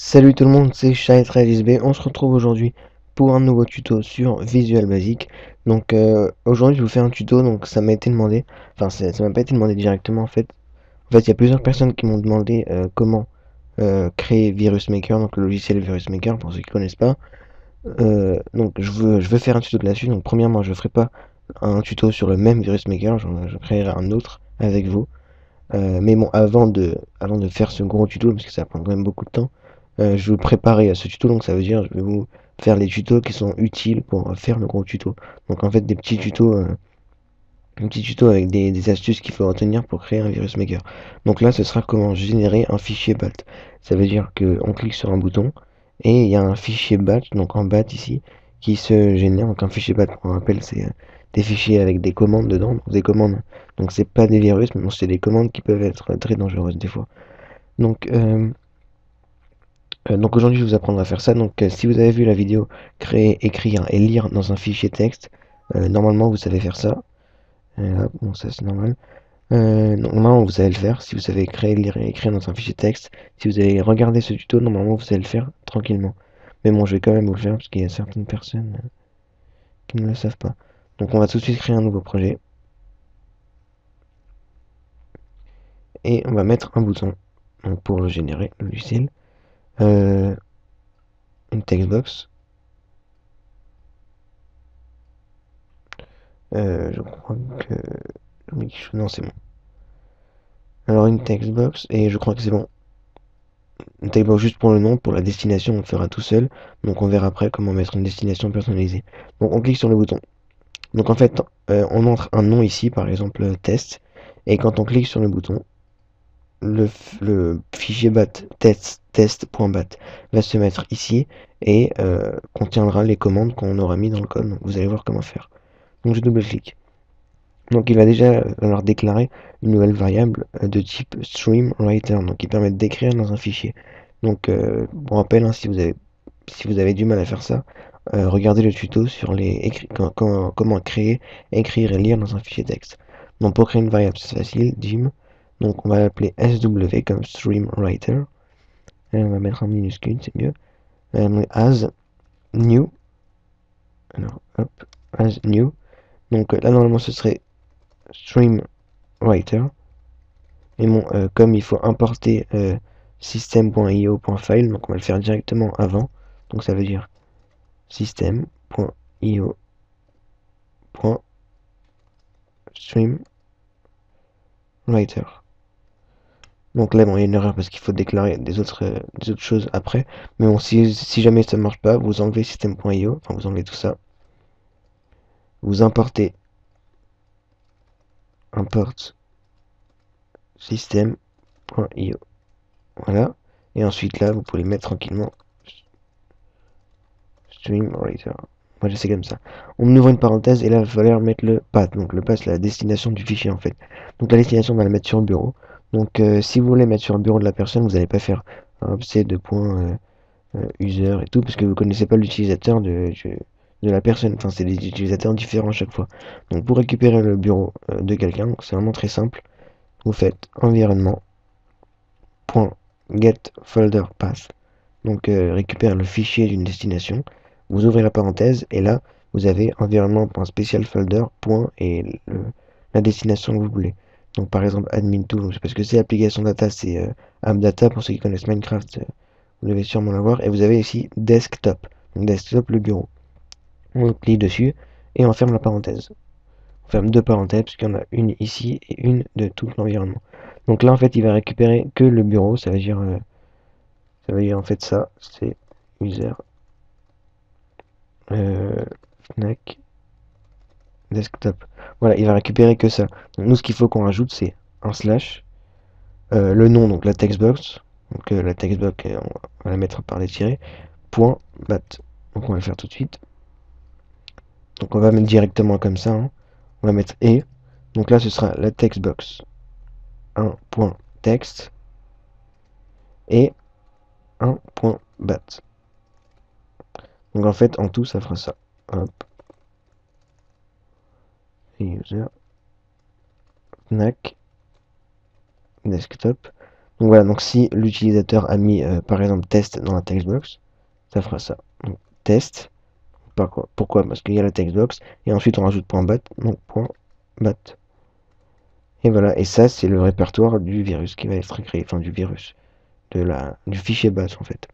Salut tout le monde, c'est Shai13SB. On se retrouve aujourd'hui pour un nouveau tuto sur Visual Basic. Donc aujourd'hui je vous fais un tuto, donc ça m'a été demandé, enfin ça m'a pas été demandé directement en fait. En fait il y a plusieurs personnes qui m'ont demandé comment créer Virus Maker, donc le logiciel Virus Maker pour ceux qui connaissent pas. Donc je veux faire un tuto là-dessus. Donc premièrement je ferai pas un tuto sur le même Virus Maker, je créerai un autre avec vous. Mais bon, avant de faire ce gros tuto, parce que ça prend quand même beaucoup de temps, je vais vous préparer à ce tuto, donc ça veut dire je vais vous faire les tutos qui sont utiles pour faire le gros tuto. Donc en fait des petits tutos avec des astuces qu'il faut retenir pour créer un virus maker. Donc là ce sera comment générer un fichier BAT. Ça veut dire que on clique sur un bouton et il y a un fichier BAT, donc en BAT ici, qui se génère. Donc un fichier BAT, on rappelle, c'est des fichiers avec des commandes dedans, donc des commandes. Donc c'est pas des virus, mais bon, c'est des commandes qui peuvent être très dangereuses des fois. Donc donc aujourd'hui je vais vous apprendre à faire ça. Donc si vous avez vu la vidéo créer, écrire et lire dans un fichier texte, normalement vous savez faire ça. Bon ça c'est normal. Normalement vous savez le faire. Si vous savez créer, lire et écrire dans un fichier texte, si vous avez regardé ce tuto, normalement vous savez le faire tranquillement. Mais bon, je vais quand même vous le faire parce qu'il y a certaines personnes qui ne le savent pas. Donc on va tout de suite créer un nouveau projet et on va mettre un bouton donc pour le générer, le logiciel, euh, une textbox. Je crois que oui, non c'est bon. Alors une textbox et je crois que c'est bon. Une textbox juste pour le nom, pour la destination on le fera tout seul. Donc on verra après comment mettre une destination personnalisée. Donc on clique sur le bouton. Donc en fait on entre un nom ici, par exemple test. Et quand on clique sur le bouton, le fichier bat test.bat va se mettre ici et contiendra les commandes qu'on aura mis dans le code. Donc vous allez voir comment faire. Donc je double-clique. Donc il va déjà leur déclarer une nouvelle variable de type streamWriter, donc qui permet d'écrire dans un fichier. Donc pour rappel, hein, si vous avez du mal à faire ça, regardez le tuto sur comment créer, écrire et lire dans un fichier texte. Donc pour créer une variable, c'est facile, dim. Donc on va l'appeler SW comme streamWriter. Et on va mettre en minuscule, c'est mieux. As new. Alors hop, as new. Donc là normalement ce serait streamWriter. Mais bon, comme il faut importer system.io.file, donc on va le faire directement avant. Donc ça veut dire system.io.streamWriter. Donc là, bon, il y a une erreur parce qu'il faut déclarer des autres choses après. Mais bon, si jamais ça ne marche pas, vous enlevez system.io, enfin vous enlevez tout ça. Vous importez import system.io. Voilà. Et ensuite là, vous pouvez mettre tranquillement streamWriter. Moi, c'est comme ça. On ouvre une parenthèse et là, il va falloir mettre le path. Donc, le path, c'est la destination du fichier en fait. Donc, la destination, on va la mettre sur le bureau. Donc, si vous voulez mettre sur le bureau de la personne, vous n'allez pas faire un c de point user et tout, parce que vous connaissez pas l'utilisateur de la personne. Enfin, c'est des utilisateurs différents à chaque fois. Donc, pour récupérer le bureau de quelqu'un, c'est vraiment très simple. Vous faites environnement.getFolderPath. Donc, récupère le fichier d'une destination. Vous ouvrez la parenthèse et là, vous avez environnement.specialfolder. Et la destination que vous voulez. Donc, par exemple, admin tool, parce que c'est application data, c'est AppData pour ceux qui connaissent Minecraft. Vous devez sûrement l'avoir. Et vous avez ici desktop. Donc, desktop, le bureau. On clique dessus et on ferme la parenthèse. On ferme deux parenthèses parce qu'il y en a une ici et une de tout l'environnement. Donc là, en fait, il va récupérer que le bureau. Ça veut dire en fait ça, c'est user Fnac desktop. Voilà, il va récupérer que ça. Donc nous, ce qu'il faut qu'on rajoute, c'est un slash, le nom, donc la textbox. Donc la textbox, on va la mettre par les tirets. Point bat. Donc on va le faire tout de suite. Donc on va mettre directement comme ça, hein. On va mettre et. Donc là, ce sera la textbox 1.text et 1.bat. Donc en fait, en tout, ça fera ça. Hop. User Fnac desktop. Donc voilà, donc si l'utilisateur a mis par exemple test dans la textbox, ça fera ça. Donc test, pourquoi? Parce qu'il y a la textbox, et ensuite on rajoute .bat, donc .bat. Et voilà, et ça c'est le répertoire du virus qui va être créé, enfin du virus, du fichier bat en fait.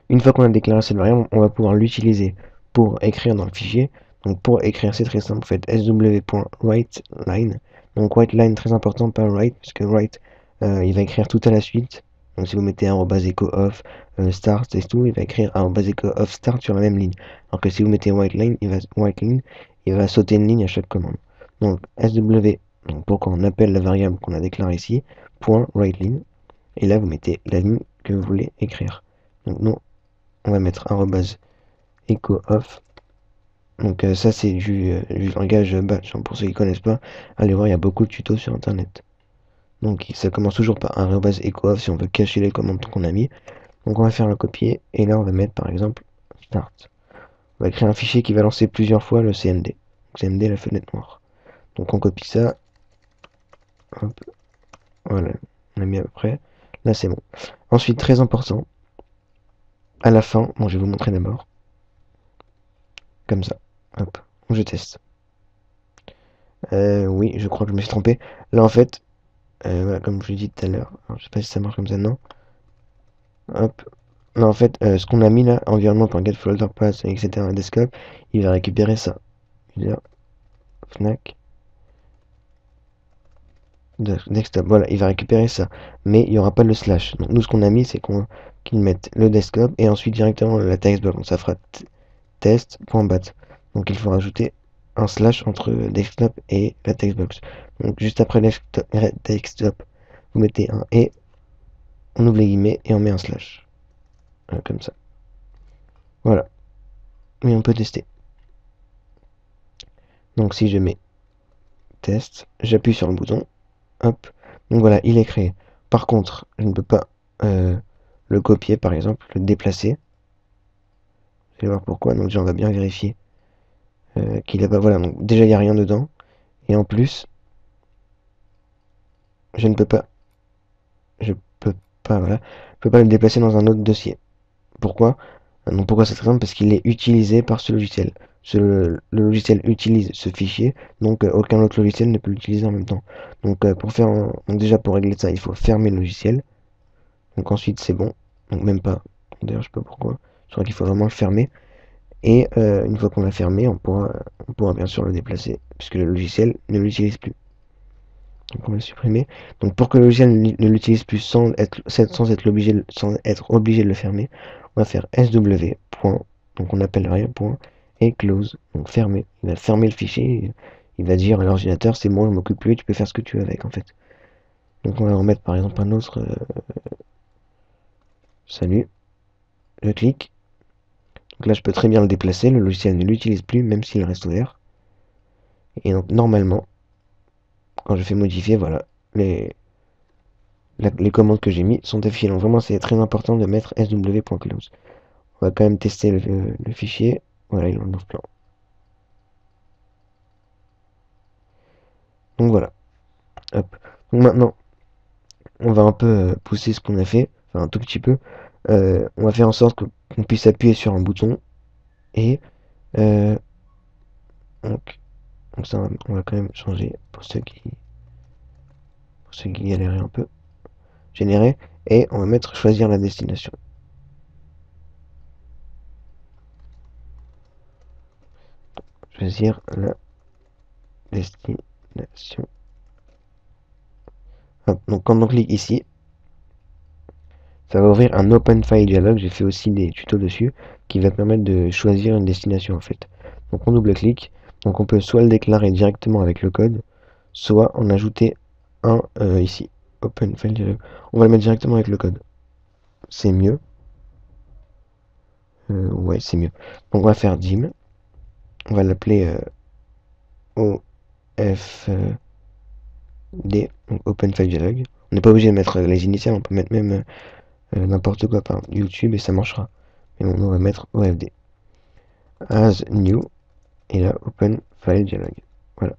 Une fois qu'on a déclaré cette variable, on va pouvoir l'utiliser pour écrire dans le fichier. Donc pour écrire, c'est très simple, vous faites sw.writeLine. Donc writeLine, très important, pas write, puisque write, il va écrire tout à la suite. Donc si vous mettez @echo of start et tout, il va écrire @echo of start sur la même ligne. Alors que si vous mettez writeLine, il va sauter une ligne à chaque commande. Donc sw, donc pour qu'on appelle la variable qu'on a déclarée ici, .writeLine, et là vous mettez la ligne que vous voulez écrire. Donc nous, on va mettre @echo of. Donc ça c'est du langage batch. Pour ceux qui connaissent pas, allez voir, il y a beaucoup de tutos sur internet. Donc ça commence toujours par @echo of si on veut cacher les commandes qu'on a mis. Donc on va faire un copier et là on va mettre par exemple start. On va créer un fichier qui va lancer plusieurs fois le cmd. Cmd, la fenêtre noire. Donc on copie ça. Hop, voilà, on a mis à peu près. Là c'est bon. Ensuite, très important, à la fin, bon je vais vous montrer d'abord. Comme ça. Hop, je teste. Oui, je crois que je me suis trompé. Là, en fait, voilà, comme je l'ai dit tout à l'heure, je sais pas si ça marche comme ça, non. Hop. Là, en fait, ce qu'on a mis là, environnement.getFolderPath, etc., desktop, il va récupérer ça. Il va Fnac, desktop, voilà, il va récupérer ça. Mais il n'y aura pas le slash. Donc, nous, ce qu'on a mis, c'est qu'il mette le desktop et ensuite directement la textbox. Donc, ça fera test.bat. Donc, il faut rajouter un slash entre desktop et la textbox. Donc, juste après desktop, vous mettez un et, on ouvre les guillemets et on met un slash. Comme ça. Voilà. Mais on peut tester. Donc si je mets test, j'appuie sur le bouton. Hop. Donc voilà, il est créé. Par contre, je ne peux pas le copier, par exemple, le déplacer. Vous allez voir pourquoi. Donc déjà, on va bien vérifier qu'il a pas... Voilà, donc déjà, il n'y a rien dedans. Et en plus, je ne peux pas... Je peux pas, voilà. Je peux pas le déplacer dans un autre dossier. Pourquoi? Donc pourquoi c'est très simple? Parce qu'il est utilisé par ce logiciel. Le logiciel utilise ce fichier, donc aucun autre logiciel ne peut l'utiliser en même temps. Donc donc déjà pour régler ça, il faut fermer le logiciel. Donc ensuite c'est bon. Donc même pas. D'ailleurs je sais pas pourquoi. Je crois qu'il faut vraiment le fermer. Et une fois qu'on l'a fermé, on pourra bien sûr le déplacer, puisque le logiciel ne l'utilise plus. Donc on va le supprimer. Donc pour que le logiciel ne l'utilise plus sans être obligé de le fermer, on va faire sw. Donc on appelle rien point et close. Donc fermer. Il va fermer le fichier. Il va dire à l'ordinateur c'est bon, je m'occupe plus, tu peux faire ce que tu veux avec en fait. Donc on va remettre par exemple un autre salut. Je clique. Donc là je peux très bien le déplacer. Le logiciel ne l'utilise plus même s'il reste ouvert. Et donc normalement, quand je fais modifier, voilà, les commandes que j'ai mis sont affichées. Donc vraiment c'est très important de mettre sw.close. On va quand même tester le fichier. Voilà, il en ouvre plein. Donc voilà. Hop. Donc maintenant, on va un peu pousser ce qu'on a fait. Enfin un tout petit peu. On va faire en sorte qu'on puisse appuyer sur un bouton. Et euh, donc, ça, on va quand même changer pour ceux qui galéraient un peu. Générer. Et on va mettre choisir la destination. Choisir la destination. Hop. Donc quand on clique ici, ça va ouvrir un Open File Dialog. J'ai fait aussi des tutos dessus qui va permettre de choisir une destination en fait. Donc on double-clique. Donc on peut soit le déclarer directement avec le code, soit en ajouter un ici. Open File Dialog. On va le mettre directement avec le code. C'est mieux. Ouais, c'est mieux. Donc on va faire dim. On va l'appeler OFD. Donc Open File Dialog. On n'est pas obligé de mettre les initiales, on peut mettre même n'importe quoi par YouTube et ça marchera. Mais bon, on va mettre OFD. As new. Et là, Open File Dialog. Voilà.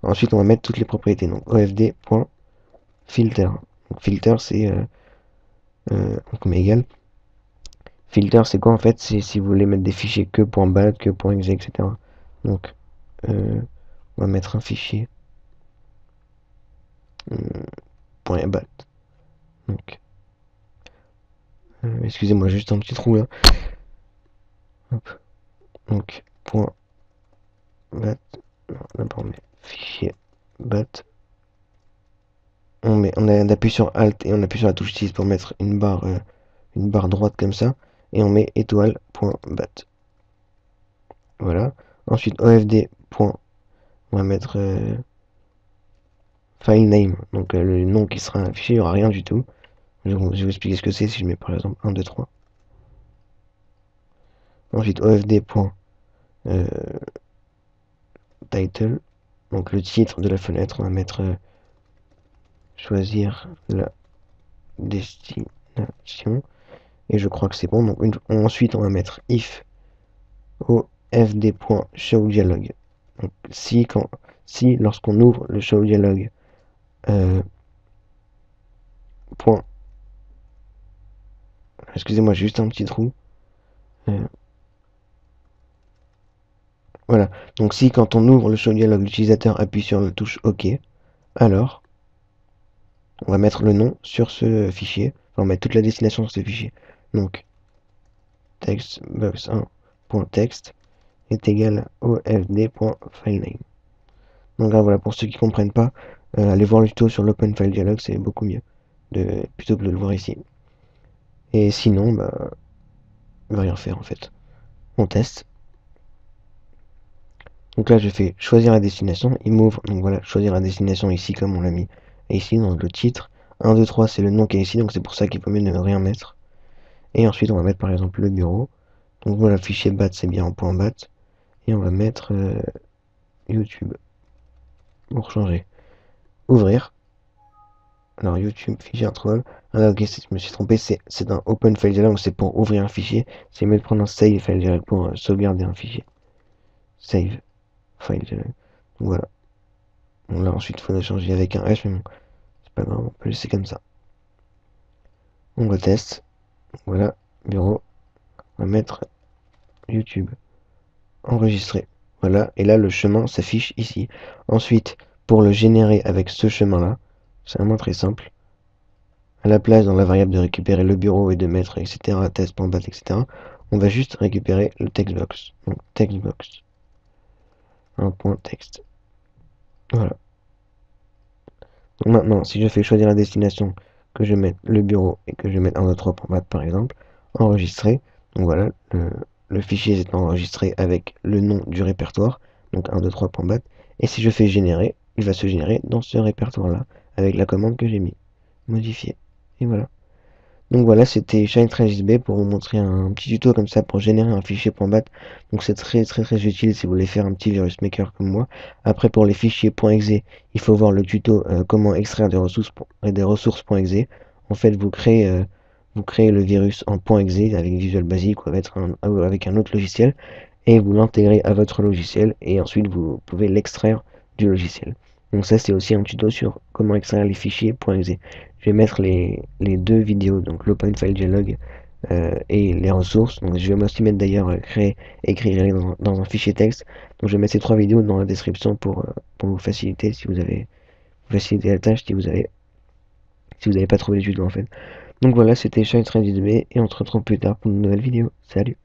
Ensuite, on va mettre toutes les propriétés. Donc, ofd.filter. Donc, filter, c'est donc on met égal. Filter, c'est quoi en fait? C'est si vous voulez mettre des fichiers que .bat, que .exe, etc. Donc, on va mettre un fichier .bat. Donc, excusez-moi, juste un petit trou là. Hop. Donc, .bat. D'abord on met fichier bat. On appuie sur Alt et on appuie sur la touche 6 pour mettre une barre droite comme ça. Et on met étoile.bat. Voilà. Ensuite, OFD. On va mettre file name. Donc le nom qui sera affiché, il n'y aura rien du tout. Je vais vous expliquer ce que c'est si je mets par exemple 1, 2, 3. Ensuite, OFD. Title. Donc le titre de la fenêtre, on va mettre choisir la destination. Et je crois que c'est bon. Donc ensuite, on va mettre if ofd.showDialog. Donc si lorsqu'on ouvre le showDialog point, excusez-moi, j'ai juste un petit trou. Voilà. Donc si quand on ouvre le showDialog, l'utilisateur appuie sur la touche OK, alors on va mettre le nom sur ce fichier. Enfin, on va mettre toute la destination sur ce fichier. Donc textbox1.text est égal à ofd.filename. Donc là, voilà, pour ceux qui comprennent pas, allez voir le tuto sur l'Open File Dialog, c'est beaucoup mieux plutôt que de le voir ici. Et sinon, bah, il va rien faire en fait. On teste. Donc là, je fais choisir la destination, il m'ouvre, donc voilà, choisir la destination ici comme on l'a mis. Et ici, dans le titre, 1, 2, 3, c'est le nom qui est ici, donc c'est pour ça qu'il vaut mieux ne rien mettre. Et ensuite, on va mettre par exemple le bureau. Donc voilà, fichier bat, c'est bien en point .bat. Et on va mettre YouTube pour changer. Ouvrir. Alors YouTube, fichier introuvable. Ah ok, je me suis trompé, c'est un Open File Dialog, c'est pour ouvrir un fichier. C'est mieux de prendre un Save File Dialog pour sauvegarder un fichier. Save File Dialog. Donc voilà. Donc là ensuite il faudrait changer avec un H, mais bon, c'est pas grave, on peut laisser comme ça. On reteste. Voilà, bureau. On va mettre YouTube. Enregistrer. Voilà, et là le chemin s'affiche ici. Ensuite, pour le générer avec ce chemin-là, c'est vraiment très simple. À la place dans la variable de récupérer le bureau et de mettre etc. test.bat etc. On va juste récupérer le textbox. Donc textbox. Un point texte. Voilà. Donc maintenant, si je fais choisir la destination, que je mette le bureau et que je mette 1, 2, 3.bat par exemple, enregistrer. Donc voilà, le fichier est enregistré avec le nom du répertoire, donc 1, 2, 3.bat. Et si je fais générer, il va se générer dans ce répertoire-là, avec la commande que j'ai mis. Modifier. Et voilà. Donc voilà, c'était Shine13JB pour vous montrer un petit tuto comme ça pour générer un fichier .bat. Donc c'est très utile si vous voulez faire un petit virus maker comme moi. Après pour les fichiers .exe, il faut voir le tuto comment extraire des ressources .exe. En fait, vous créez le virus en .exe avec Visual Basic ou avec un autre logiciel et vous l'intégrez à votre logiciel et ensuite vous pouvez l'extraire du logiciel. Donc ça c'est aussi un tuto sur comment extraire les fichiers .exe. Je vais mettre les deux vidéos, donc l'Open File Dialog et les ressources. Donc je vais aussi mettre d'ailleurs écrire dans un fichier texte. Donc je vais mettre ces 3 vidéos dans la description pour vous faciliter si vous avez faciliter la tâche si vous n'avez pas trouvé les tutos en fait. Donc voilà, c'était Shine 13 et on se retrouve plus tard pour une nouvelle vidéo. Salut!